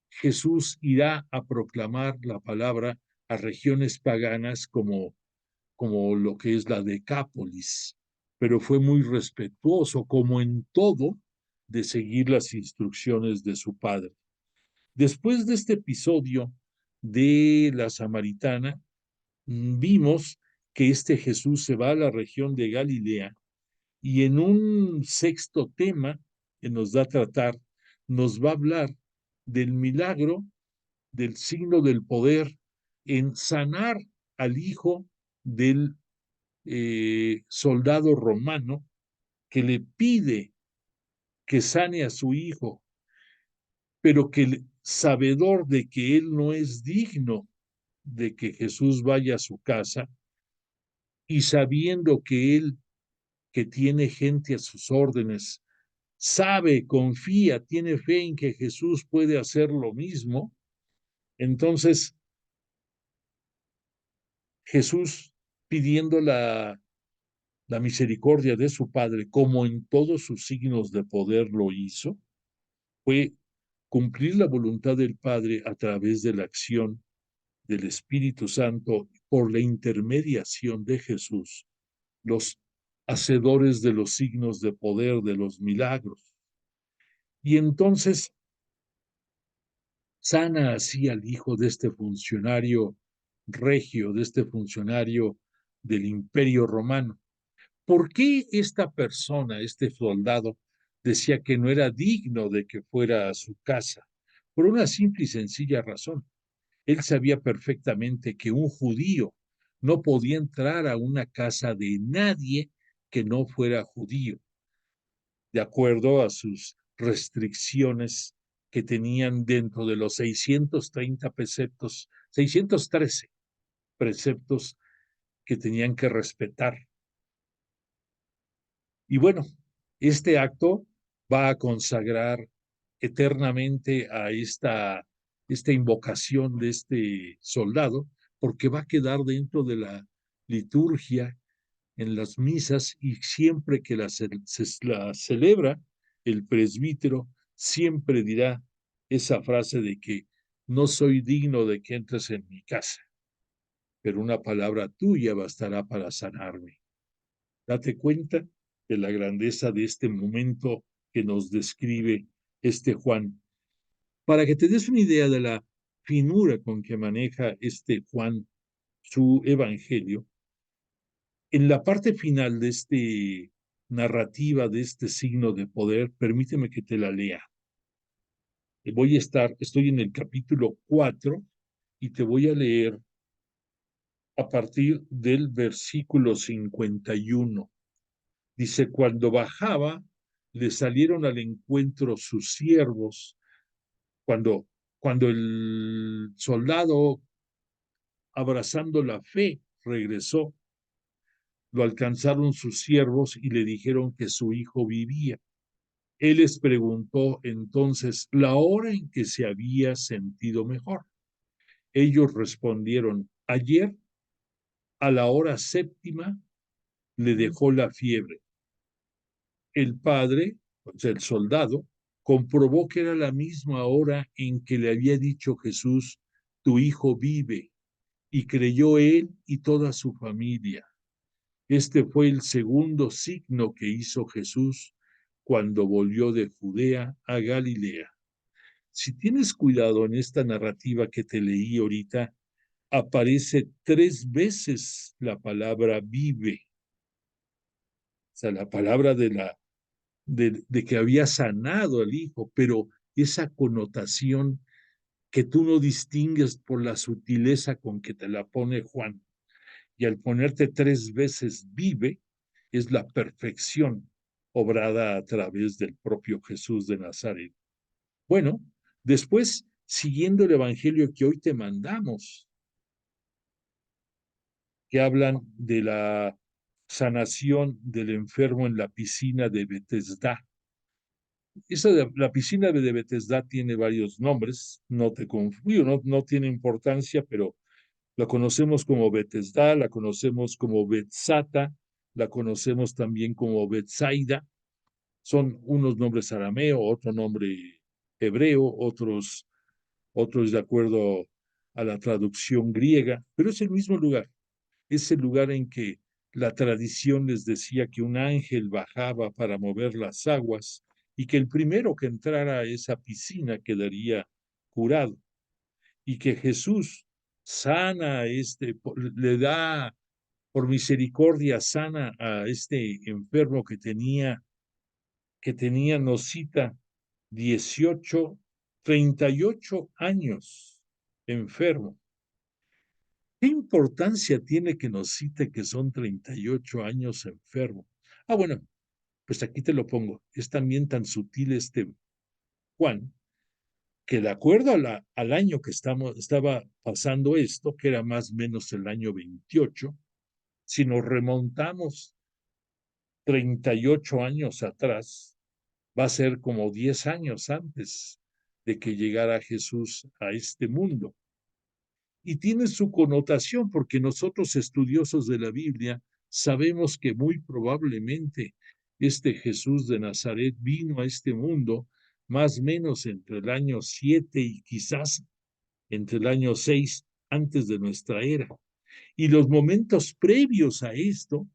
Jesús irá a proclamar la palabra a regiones paganas como lo que es la Decápolis, pero fue muy respetuoso, como en todo, de seguir las instrucciones de su padre. Después de este episodio de la samaritana, vimos que Jesús se va a la región de Galilea y en un sexto tema que nos da a tratar, nos va a hablar del milagro del signo del poder en sanar al hijo del soldado romano que le pide que sane a su hijo, pero que sabedor de que él no es digno de que Jesús vaya a su casa y sabiendo que él, que tiene gente a sus órdenes, sabe, confía, tiene fe en que Jesús puede hacer lo mismo, entonces Jesús pidiendo la misericordia de su Padre, como en todos sus signos de poder lo hizo, fue cumplir la voluntad del Padre a través de la acción del Espíritu Santo por la intermediación de Jesús, los hacedores de los signos de poder, de los milagros. Y entonces sana así al hijo de este funcionario regio, de este funcionario del Imperio Romano. ¿Por qué esta persona, este soldado, decía que no era digno de que fuera a su casa? Por una simple y sencilla razón. Él sabía perfectamente que un judío no podía entrar a una casa de nadie que no fuera judío, de acuerdo a sus restricciones que tenían dentro de los 630 preceptos, 613 preceptos que tenían que respetar. Y bueno, este acto va a consagrar eternamente a esta invocación de este soldado, porque va a quedar dentro de la liturgia, en las misas, y siempre que la celebra, el presbítero siempre dirá esa frase de que no soy digno de que entres en mi casa, pero una palabra tuya bastará para sanarme. Date cuenta de la grandeza de este momento que nos describe este Juan. Para que te des una idea de la finura con que maneja este Juan su evangelio, en la parte final de este narrativa, de este signo de poder, permíteme que te la lea. Estoy en el capítulo 4 y te voy a leer a partir del versículo 51. Dice, cuando bajaba, le salieron al encuentro sus siervos. Cuando el soldado, abrazando la fe, regresó, lo alcanzaron sus siervos y le dijeron que su hijo vivía. Él les preguntó entonces la hora en que se había sentido mejor. Ellos respondieron, ayer a la hora séptima le dejó la fiebre. El padre, o sea, el soldado, comprobó que era la misma hora en que le había dicho Jesús, tu hijo vive, y creyó él y toda su familia. Este fue el segundo signo que hizo Jesús cuando volvió de Judea a Galilea. Si tienes cuidado en esta narrativa que te leí ahorita, aparece 3 veces la palabra vive, o sea, la palabra de que había sanado al hijo, pero esa connotación que tú no distingues por la sutileza con que te la pone Juan. Y al ponerte 3 veces vive, es la perfección obrada a través del propio Jesús de Nazaret. Bueno, después, siguiendo el evangelio que hoy te mandamos, que hablan de la sanación del enfermo en la piscina de Betesda. La piscina de Betesda tiene varios nombres, no te confundo, no tiene importancia, pero la conocemos como Betesda, la conocemos como Betzata, la conocemos también como Betsaida. Son unos nombres arameo, otro nombre hebreo, otros de acuerdo a la traducción griega, pero es el mismo lugar. Es el lugar en que la tradición les decía que un ángel bajaba para mover las aguas y que el primero que entrara a esa piscina quedaría curado, y que Jesús sana a le da por misericordia, sana a este enfermo que tenía, nos cita, 38 años. enfermo. ¿Qué importancia tiene que nos cite que son 38 años enfermo? Ah, bueno, pues aquí te lo pongo. Es también tan sutil este Juan, que de acuerdo al año que estaba pasando esto, que era más o menos el año 28, si nos remontamos 38 años atrás, va a ser como 10 años antes de que llegara Jesús a este mundo. Y tiene su connotación porque nosotros estudiosos de la Biblia sabemos que muy probablemente este Jesús de Nazaret vino a este mundo más o menos entre el año 7 y quizás entre el año 6 antes de nuestra era. Y los momentos previos a esto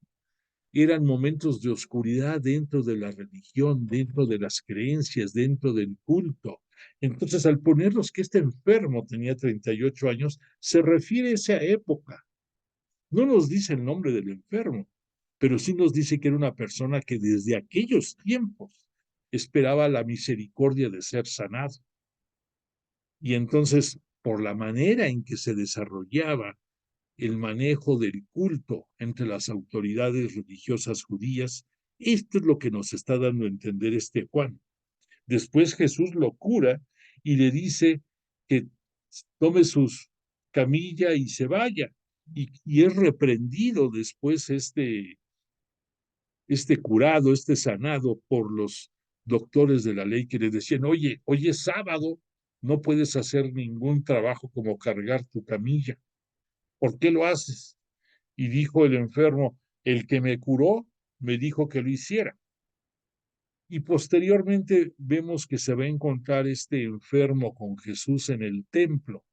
eran momentos de oscuridad dentro de la religión, dentro de las creencias, dentro del culto. Entonces, al ponernos que este enfermo tenía 38 años, se refiere a esa época. No nos dice el nombre del enfermo, pero sí nos dice que era una persona que desde aquellos tiempos esperaba la misericordia de ser sanado. Y entonces, por la manera en que se desarrollaba el manejo del culto entre las autoridades religiosas judías, esto es lo que nos está dando a entender este Juan. Después Jesús lo cura y le dice que tome su camilla y se vaya. Y es reprendido después este curado, este sanado por los doctores de la ley que le decían, oye, hoy es sábado, no puedes hacer ningún trabajo como cargar tu camilla. ¿Por qué lo haces? Y dijo el enfermo, el que me curó me dijo que lo hiciera. Y posteriormente vemos que se va a encontrar este enfermo con Jesús en el templo.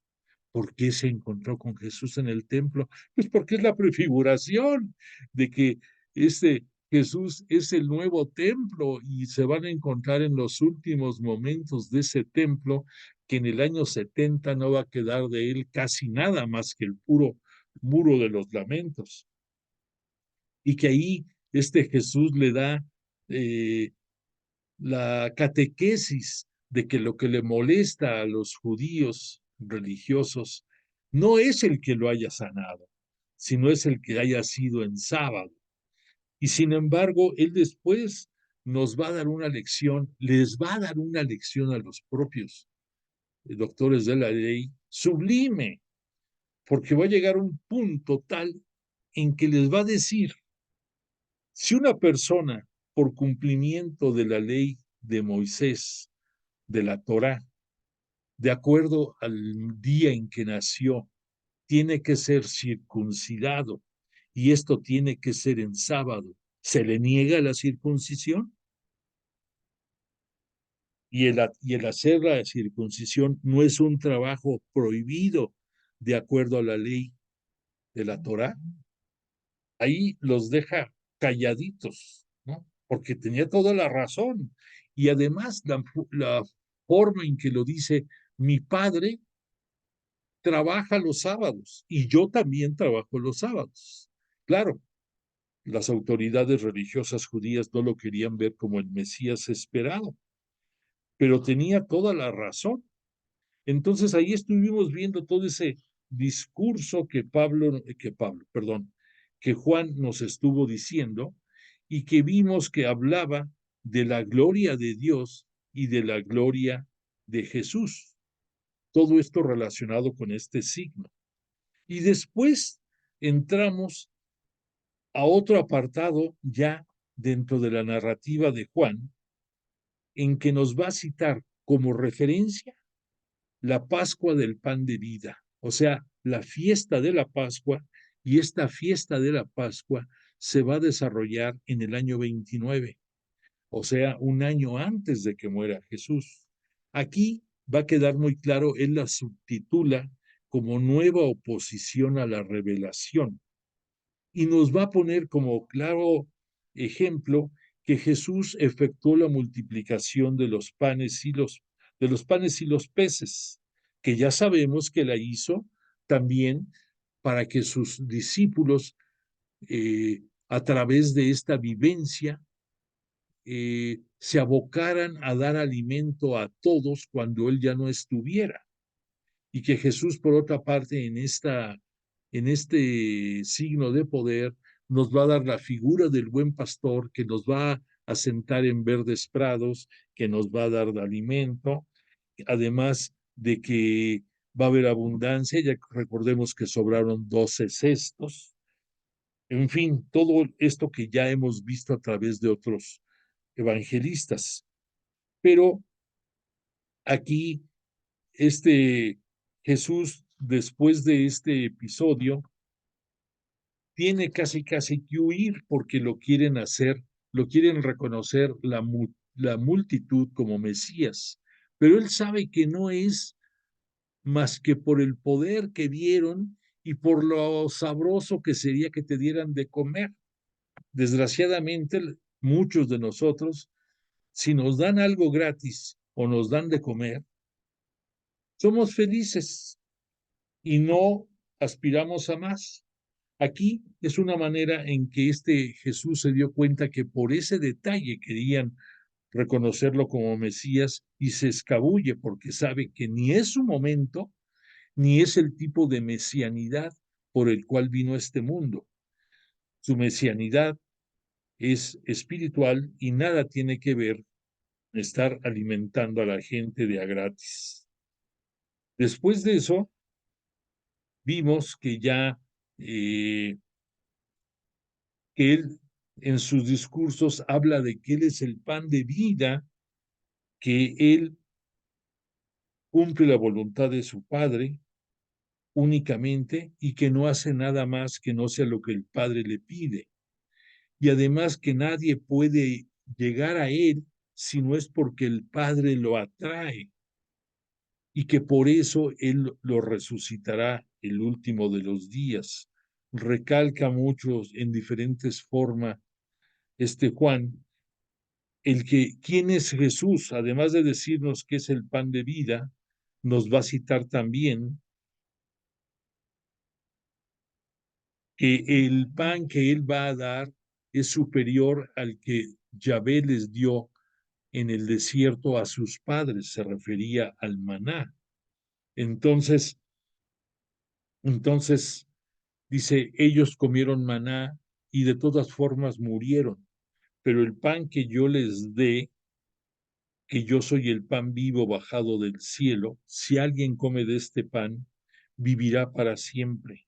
¿Por qué se encontró con Jesús en el templo? Pues porque es la prefiguración de que este Jesús es el nuevo templo y se van a encontrar en los últimos momentos de ese templo, que en el año 70 no va a quedar de él casi nada más que el puro muro de los lamentos. Y que ahí este Jesús le da la catequesis de que lo que le molesta a los judíos religiosos no es el que lo haya sanado, sino es el que haya sido en sábado. Y sin embargo, él después nos va a dar una lección, les va a dar una lección a los propios doctores de la ley sublime, porque va a llegar un punto tal en que les va a decir, si una persona, por cumplimiento de la ley de Moisés, de la Torá, de acuerdo al día en que nació, tiene que ser circuncidado y esto tiene que ser en sábado, ¿se le niega la circuncisión? Y el hacer la circuncisión no es un trabajo prohibido de acuerdo a la ley de la Torá. Ahí los deja calladitos, ¿no? Porque tenía toda la razón. Y además la forma en que lo dice, mi padre trabaja los sábados y yo también trabajo los sábados. Claro, las autoridades religiosas judías no lo querían ver como el Mesías esperado, pero tenía toda la razón. Entonces ahí estuvimos viendo todo ese discurso que Juan nos estuvo diciendo y que vimos que hablaba de la gloria de Dios y de la gloria de Jesús. Todo esto relacionado con este signo. Y después entramos a otro apartado ya dentro de la narrativa de Juan, en que nos va a citar como referencia la Pascua del Pan de Vida, o sea, la fiesta de la Pascua, y esta fiesta de la Pascua se va a desarrollar en el año 29, o sea, un año antes de que muera Jesús. Aquí va a quedar muy claro, él la subtitula como nueva oposición a la revelación, y nos va a poner como claro ejemplo que Jesús efectuó la multiplicación de los panes y los peces, que ya sabemos que la hizo también para que sus discípulos, a través de esta vivencia, se abocaran a dar alimento a todos cuando él ya no estuviera. y que Jesús, por otra parte, en este signo de poder, nos va a dar la figura del buen pastor que nos va a sentar en verdes prados, que nos va a dar de alimento, además de que va a haber abundancia, ya recordemos que sobraron 12 cestos, en fin, todo esto que ya hemos visto a través de otros evangelistas. Pero aquí, Jesús, después de este episodio, tiene casi que huir porque lo quieren hacer, lo quieren reconocer la multitud como Mesías. Pero él sabe que no es más que por el poder que dieron y por lo sabroso que sería que te dieran de comer. Desgraciadamente, muchos de nosotros, si nos dan algo gratis o nos dan de comer, somos felices y no aspiramos a más. Aquí es una manera en que Jesús se dio cuenta que por ese detalle querían reconocerlo como Mesías y se escabulle porque sabe que ni es su momento, ni es el tipo de mesianidad por el cual vino a este mundo. Su mesianidad es espiritual y nada tiene que ver con estar alimentando a la gente de a gratis. Después de eso, vimos que ya que él en sus discursos habla de que él es el pan de vida, que él cumple la voluntad de su Padre únicamente y que no hace nada más que no sea lo que el Padre le pide. Y además que nadie puede llegar a él si no es porque el Padre lo atrae y que por eso él lo resucitará el último de los días. Recalca mucho en diferentes formas Juan quién es Jesús, además de decirnos que es el pan de vida, nos va a citar también que el pan que él va a dar es superior al que Yahvé les dio en el desierto a sus padres, se refería al maná. Entonces, entonces dice, ellos comieron maná y de todas formas murieron, pero el pan que yo les dé, que yo soy el pan vivo bajado del cielo, si alguien come de este pan, vivirá para siempre.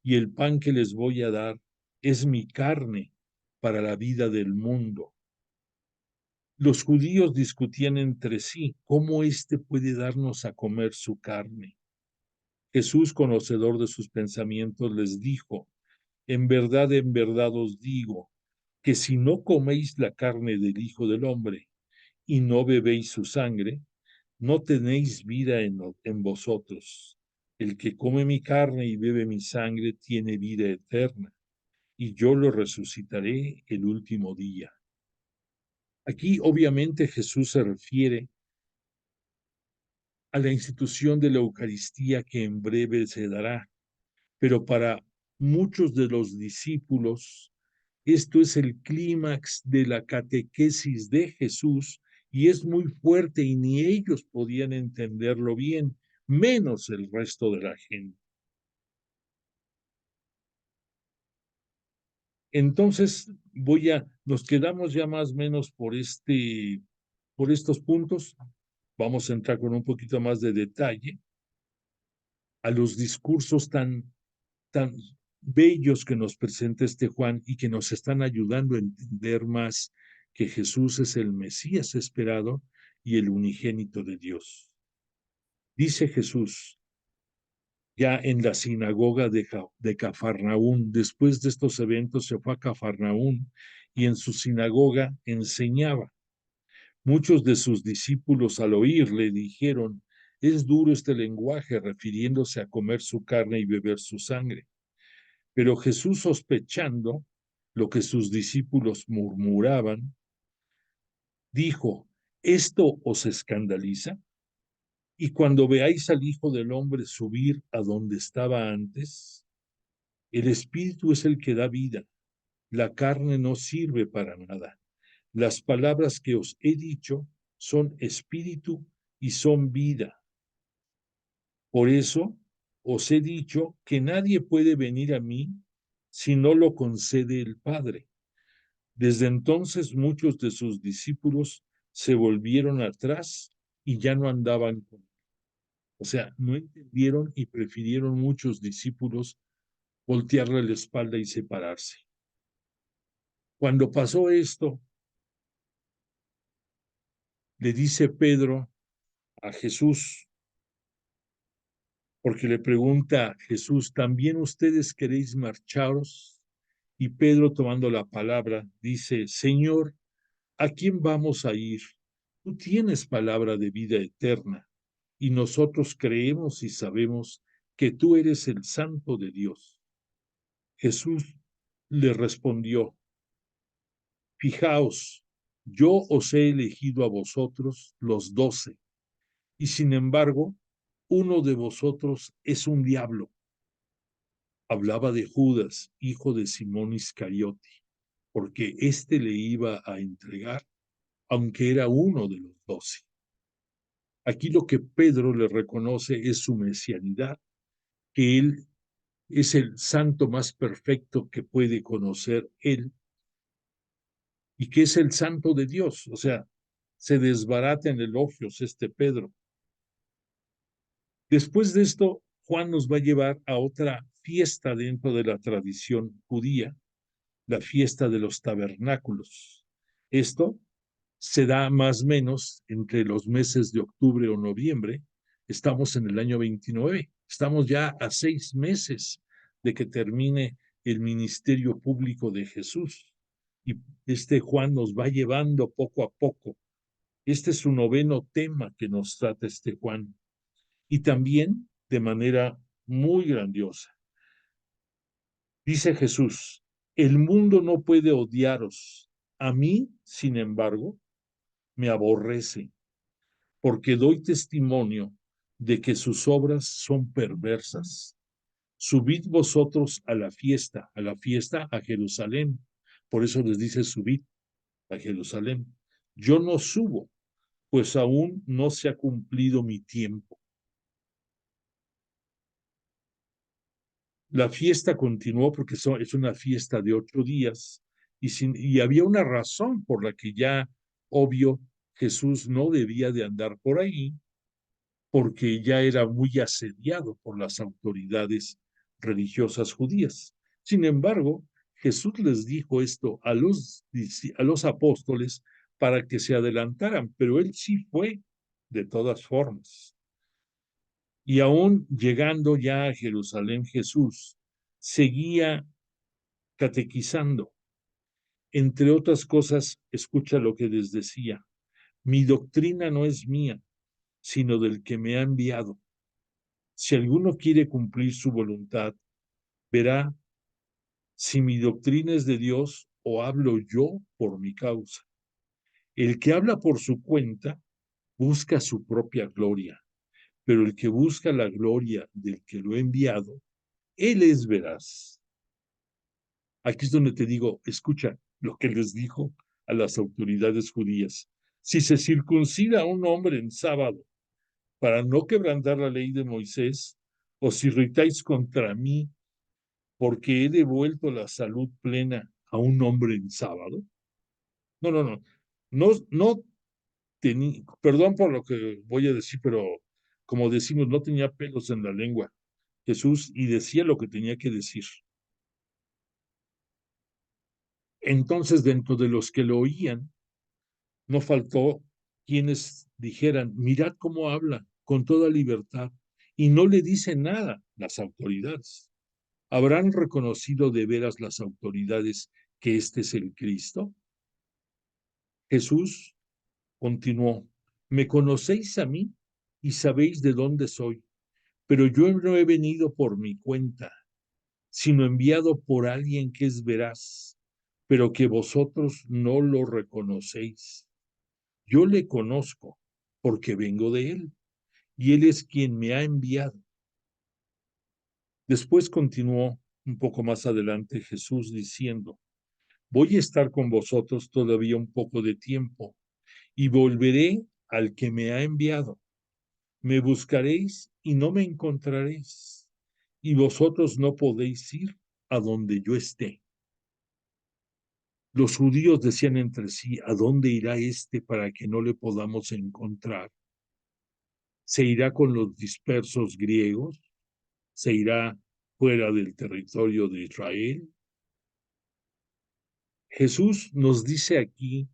Y el pan que les voy a dar es mi carne para la vida del mundo. Los judíos discutían entre sí cómo éste puede darnos a comer su carne. Jesús, conocedor de sus pensamientos, les dijo, en verdad os digo, que si no coméis la carne del Hijo del Hombre y no bebéis su sangre, no tenéis vida en vosotros. El que come mi carne y bebe mi sangre tiene vida eterna, y yo lo resucitaré el último día. Aquí obviamente Jesús se refiere a la institución de la Eucaristía que en breve se dará, pero para muchos de los discípulos esto es el clímax de la catequesis de Jesús y es muy fuerte y ni ellos podían entenderlo bien, menos el resto de la gente. Entonces nos quedamos ya más o menos por estos puntos. Vamos a entrar con un poquito más de detalle a los discursos tan bellos que nos presenta Juan y que nos están ayudando a entender más que Jesús es el Mesías esperado y el unigénito de Dios. Dice Jesús, ya en la sinagoga de Cafarnaún, después de estos eventos se fue a Cafarnaún y en su sinagoga enseñaba. Muchos de sus discípulos al oírle dijeron, es duro este lenguaje refiriéndose a comer su carne y beber su sangre. Pero Jesús, sospechando lo que sus discípulos murmuraban, dijo, ¿esto os escandaliza? Y cuando veáis al Hijo del Hombre subir a donde estaba antes, el Espíritu es el que da vida, la carne no sirve para nada. Las palabras que os he dicho son espíritu y son vida. Por eso os he dicho que nadie puede venir a mí si no lo concede el Padre. Desde entonces muchos de sus discípulos se volvieron atrás y ya no andaban con él. O sea, no entendieron y prefirieron muchos discípulos voltearle la espalda y separarse. Cuando pasó esto, le dice Pedro a Jesús, porque le pregunta a Jesús, ¿también ustedes queréis marcharos? Y Pedro, tomando la palabra, dice, Señor, ¿a quién vamos a ir? Tú tienes palabra de vida eterna, y nosotros creemos y sabemos que tú eres el Santo de Dios. Jesús le respondió, fijaos, yo os he elegido a vosotros los 12, y sin embargo, uno de vosotros es un diablo. Hablaba de Judas, hijo de Simón Iscariote, porque éste le iba a entregar, aunque era uno de los 12. Aquí lo que Pedro le reconoce es su mesianidad, que él es el santo más perfecto que puede conocer él y que es el santo de Dios. O sea, se desbarata en elogios este Pedro. Después de esto, Juan nos va a llevar a otra fiesta dentro de la tradición judía, la fiesta de los tabernáculos. Esto se da más o menos entre los meses de octubre o noviembre. Estamos en el año 29, estamos ya a 6 meses de que termine el ministerio público de Jesús. Y este Juan nos va llevando poco a poco. Este es su noveno tema que nos trata este Juan. Y también de manera muy grandiosa. Dice Jesús, el mundo no puede odiaros. A mí, sin embargo, me aborrece, porque doy testimonio de que sus obras son perversas. Subid vosotros a la fiesta a Jerusalén. Por eso les dice subid a Jerusalén. Yo no subo, pues aún no se ha cumplido mi tiempo. La fiesta continuó porque es una fiesta de 8 días y había una razón por la que ya, obvio, Jesús no debía de andar por ahí, porque ya era muy asediado por las autoridades religiosas judías. Sin embargo, Jesús les dijo esto a los apóstoles para que se adelantaran, pero él sí fue de todas formas. Y aún llegando ya a Jerusalén, Jesús seguía catequizando. Entre otras cosas, escucha lo que les decía. Mi doctrina no es mía, sino del que me ha enviado. Si alguno quiere cumplir su voluntad, verá si mi doctrina es de Dios o hablo yo por mi causa. El que habla por su cuenta busca su propia gloria, pero el que busca la gloria del que lo ha enviado, él es veraz. Aquí es donde te digo, escucha lo que les dijo a las autoridades judías. Si se circuncida a un hombre en sábado para no quebrantar la ley de Moisés, os irritáis contra mí porque he devuelto la salud plena a un hombre en sábado. No, no, no. No, no tenía, perdón por lo que voy a decir, pero como decimos, no tenía pelos en la lengua Jesús y decía lo que tenía que decir. Entonces, dentro de los que lo oían, no faltó quienes dijeran, mirad cómo habla con toda libertad y no le dice nada las autoridades. ¿Habrán reconocido de veras las autoridades que este es el Cristo? Jesús continuó, me conocéis a mí y sabéis de dónde soy, pero yo no he venido por mi cuenta, sino enviado por alguien que es veraz, pero que vosotros no lo reconocéis. Yo le conozco porque vengo de él, y él es quien me ha enviado. Después continuó un poco más adelante Jesús diciendo, voy a estar con vosotros todavía un poco de tiempo y volveré al que me ha enviado. Me buscaréis y no me encontraréis, y vosotros no podéis ir a donde yo esté. Los judíos decían entre sí, ¿a dónde irá este para que no le podamos encontrar? ¿Se irá con los dispersos griegos? ¿Se irá fuera del territorio de Israel? Jesús nos dice aquí,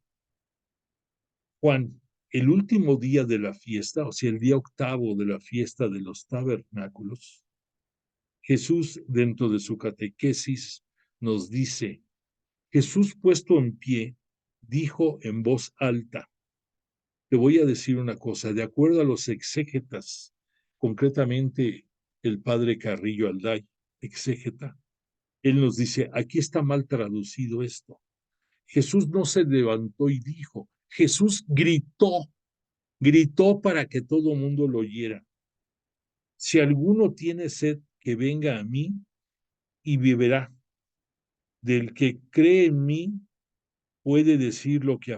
Juan, el último día de la fiesta, o sea, el día octavo de la fiesta de los tabernáculos, Jesús, dentro de su catequesis, nos dice, Jesús puesto en pie, dijo en voz alta, te voy a decir una cosa, de acuerdo a los exégetas, concretamente el padre Carrillo Alday, exégeta, él nos dice, aquí está mal traducido esto. Jesús no se levantó y dijo, Jesús gritó para que todo mundo lo oyera. Si alguno tiene sed, que venga a mí y beberá. Del que cree en mí, puede decir lo que